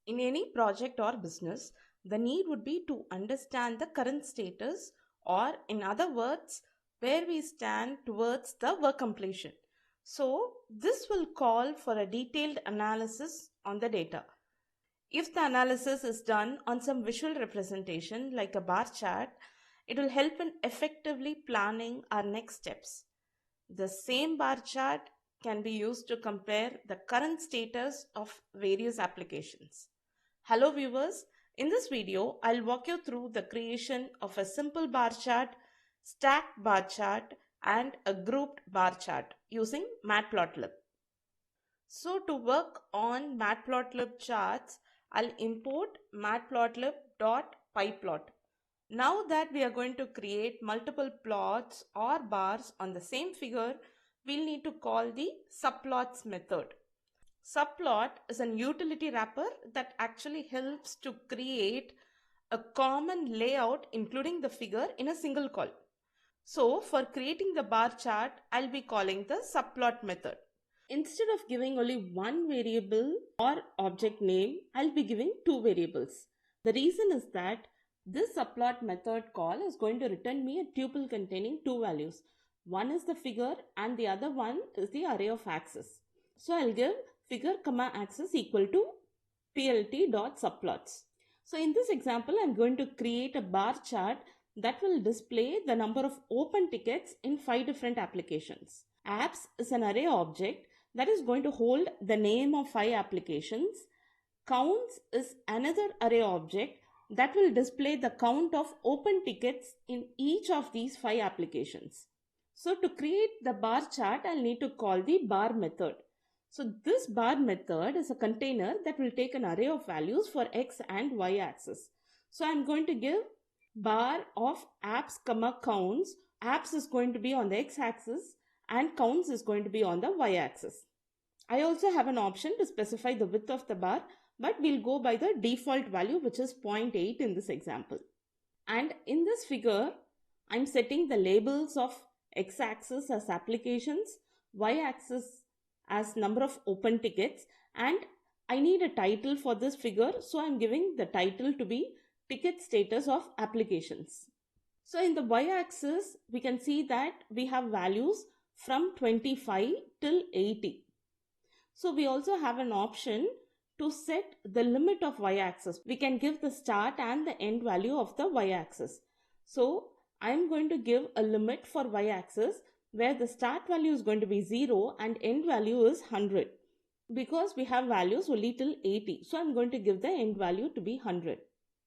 In any project or business, the need would be to understand the current status, or in other words, where we stand towards the work completion. So, this will call for a detailed analysis on the data. If the analysis is done on some visual representation like a bar chart, it will help in effectively planning our next steps. The same bar chart can be used to compare the current status of various applications. Hello viewers, in this video I'll walk you through the creation of a simple bar chart, stacked bar chart and a grouped bar chart using matplotlib. So to work on matplotlib charts, I'll import matplotlib.pyplot. Now that we are going to create multiple plots or bars on the same figure, we'll need to call the subplots method. Subplot is an utility wrapper that actually helps to create a common layout including the figure in a single call. So for creating the bar chart, I'll be calling the subplot method. Instead of giving only one variable or object name, I'll be giving two variables. The reason is that this subplot method call is going to return me a tuple containing two values. One is the figure and the other one is the array of axes. So I'll give figure comma axis equal to plt.subplots. So in this example, I'm going to create a bar chart that will display the number of open tickets in 5 different applications. Apps is an array object that is going to hold the name of 5 applications. Counts is another array object that will display the count of open tickets in each of these 5 applications. So to create the bar chart, I'll need to call the bar method. So this bar method is a container that will take an array of values for x and y axis. So I'm going to give bar of apps comma counts. Apps is going to be on the x axis and counts is going to be on the y axis. I also have an option to specify the width of the bar, but we'll go by the default value, which is 0.8 in this example. And in this figure, I'm setting the labels of x-axis as applications, y-axis as number of open tickets, and I need a title for this figure, so I'm giving the title to be ticket status of applications. So in the y-axis, we can see that we have values from 25 till 80. So we also have an option to set the limit of y-axis. We can give the start and the end value of the y-axis. So I'm going to give a limit for y-axis where the start value is going to be 0 and end value is 100. Because we have values only till 80. So I'm going to give the end value to be 100.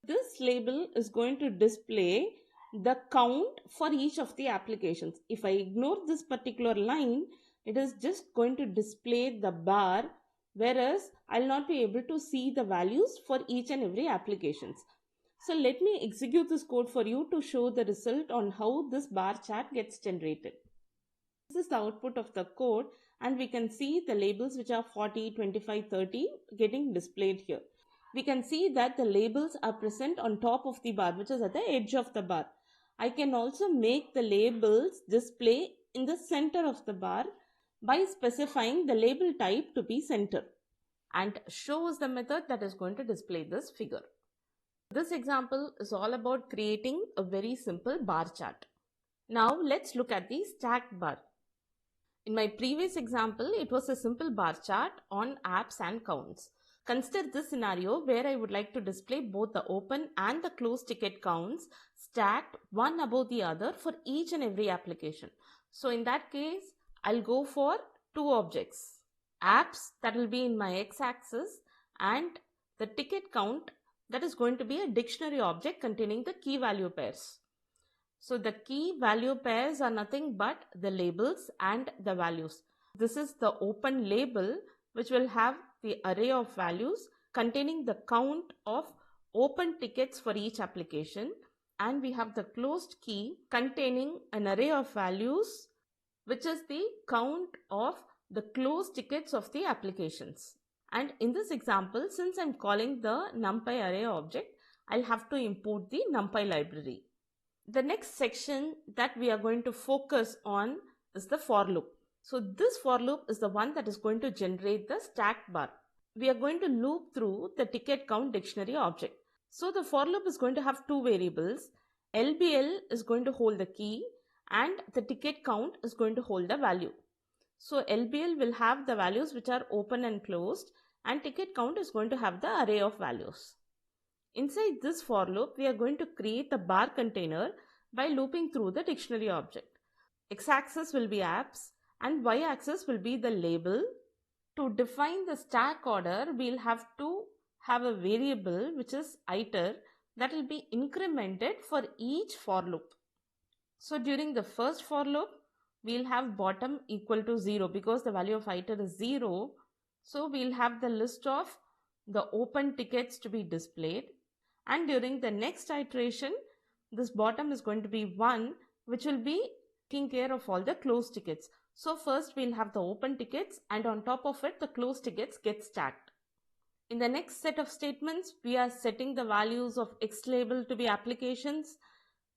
This label is going to display the count for each of the applications. If I ignore this particular line, it is just going to display the bar, whereas I'll not be able to see the values for each and every applications. So let me execute this code for you to show the result on how this bar chart gets generated. This is the output of the code, and we can see the labels which are 40, 25, 30 getting displayed here. We can see that the labels are present on top of the bar, which is at the edge of the bar. I can also make the labels display in the center of the bar by specifying the label type to be center, and show is the method that is going to display this figure. This example is all about creating a very simple bar chart. Now let's look at the stacked bar. In my previous example, it was a simple bar chart on apps and counts. Consider this scenario where I would like to display both the open and the closed ticket counts stacked one above the other for each and every application. So in that case, I'll go for two objects. Apps, that will be in my x-axis, and the ticket count, that is going to be a dictionary object containing the key value pairs. So the key value pairs are nothing but the labels and the values. This is the open label, which will have the array of values containing the count of open tickets for each application, and we have the closed key containing an array of values, which is the count of the closed tickets of the applications. And in this example, since I'm calling the NumPy array object, I'll have to import the NumPy library. The next section that we are going to focus on is the for loop. So this for loop is the one that is going to generate the stacked bar. we are going to loop through the ticket count dictionary object. So the for loop is going to have two variables. LBL is going to hold the key and the ticket count is going to hold the value. So LBL will have the values which are open and closed, and ticket count is going to have the array of values. Inside this for loop, we are going to create the bar container by looping through the dictionary object. X-axis will be apps and Y-axis will be the label. To define the stack order, we'll have to have a variable which is iter that will be incremented for each for loop. So during the first for loop, we'll have bottom equal to 0 because the value of iter is 0. So we'll have the list of the open tickets to be displayed. And during the next iteration, this bottom is going to be 1, which will be taking care of all the closed tickets. So first we'll have the open tickets, and on top of it, the closed tickets get stacked. In the next set of statements, we are setting the values of X label to be applications,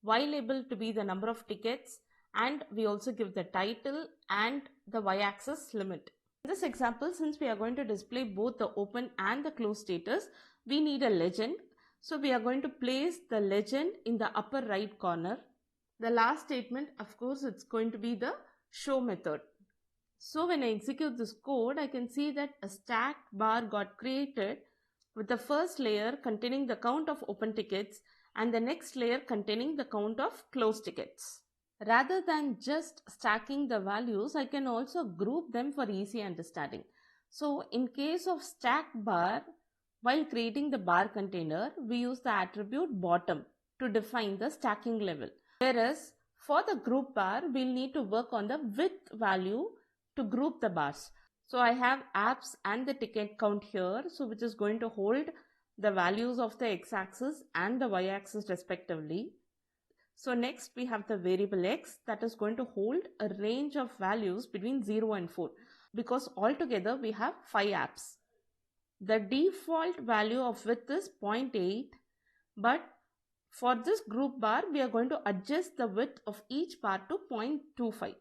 Y label to be the number of tickets, and we also give the title and the Y-axis limit. In this example, since we are going to display both the open and the closed status, we need a legend. So we are going to place the legend in the upper right corner. The last statement, of course, it's going to be the show method. So when I execute this code, I can see that a stack bar got created with the first layer containing the count of open tickets and the next layer containing the count of closed tickets. Rather than just stacking the values, I can also group them for easy understanding. So in case of stack bar, while creating the bar container, we use the attribute bottom to define the stacking level. Whereas for the group bar, we'll need to work on the width value to group the bars. So I have apps and the ticket count here, so which is going to hold the values of the x-axis and the y-axis respectively. So next we have the variable x that is going to hold a range of values between 0 and 4 because altogether we have 5 apps. The default value of width is 0.8, but for this group bar we are going to adjust the width of each bar to 0.25.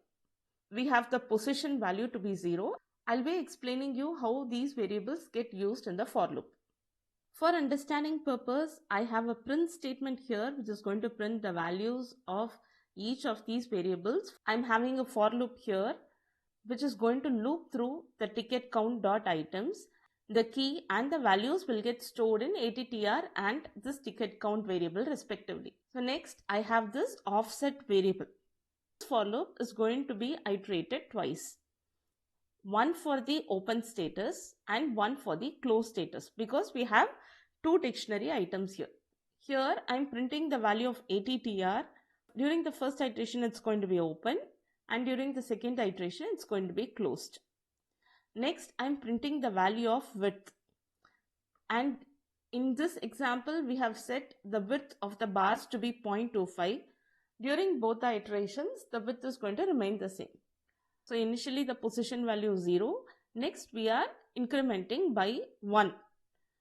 We have the position value to be 0. I'll be explaining you how these variables get used in the for loop. For understanding purpose, I have a print statement here which is going to print the values of each of these variables. I'm having a for loop here which is going to loop through the ticket count dot items. The key and the values will get stored in attr and this ticket count variable respectively. So next I have this offset variable. This for loop is going to be iterated twice. One for the open status and one for the closed status because we have two dictionary items here. Here I'm printing the value of attr. During the first iteration it's going to be open and during the second iteration it's going to be closed. Next I'm printing the value of width, and in this example we have set the width of the bars to be 0.25. During both the iterations the width is going to remain the same. So initially the position value is 0. Next we are incrementing by 1.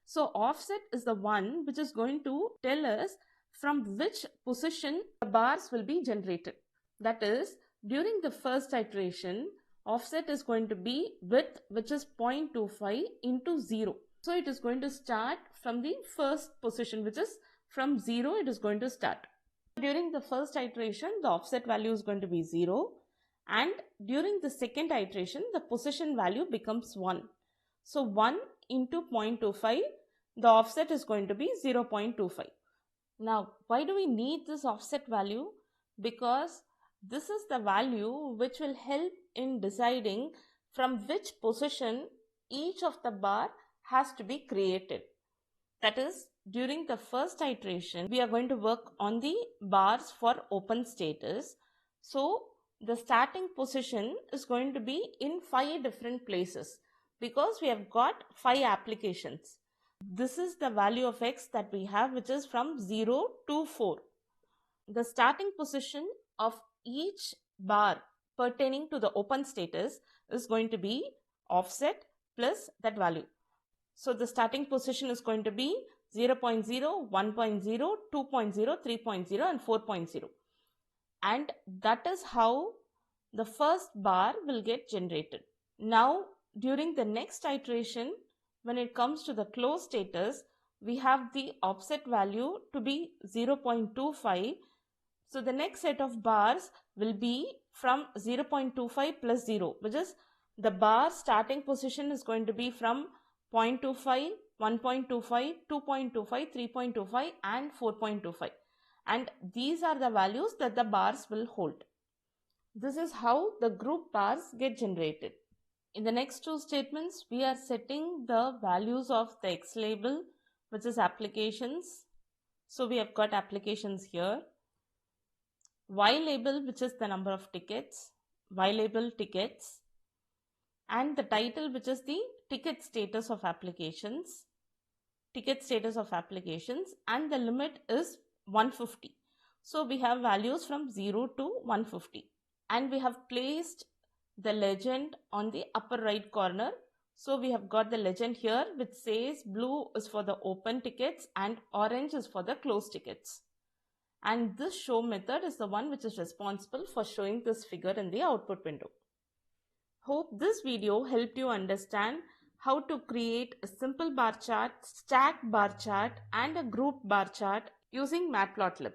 So offset is the one which is going to tell us from which position the bars will be generated. That is, during the first iteration, offset is going to be width which is 0.25 into 0. So it is going to start from the first position, which is from 0 it is going to start. During the first iteration the offset value is going to be 0. And during the second iteration, the position value becomes 1. So 1 into 0.25, the offset is going to be 0.25. Now, why do we need this offset value? Because this is the value which will help in deciding from which position each of the bar has to be created. That is, during the first iteration, we are going to work on the bars for open status. So the starting position is going to be in 5 different places because we have got 5 applications. This is the value of x that we have, which is from 0 to 4. The starting position of each bar pertaining to the open status is going to be offset plus that value. So the starting position is going to be 0.0, 1.0, 2.0, 3.0 and 4.0. And that is how the first bar will get generated. Now during the next iteration, When it comes to the close status, we have the offset value to be 0.25. So the next set of bars will be from 0.25 plus 0, which is the bar starting position is going to be from 0.25, 1.25, 2.25, 3.25 and 4.25. And these are the values that the bars will hold. This is how the group bars get generated. In the next two statements, we are setting the values of the X label, which is applications. So we have got applications here. Y label, which is the number of tickets, Y label tickets, and the title, which is the ticket status of applications, and the limit is 150. So we have values from 0 to 150, and we have placed the legend on the upper right corner. So we have got the legend here which says blue is for the open tickets and orange is for the closed tickets. And this show method is the one which is responsible for showing this figure in the output window. Hope this video helped you understand how to create a simple bar chart, stacked bar chart and a group bar chart using matplotlib.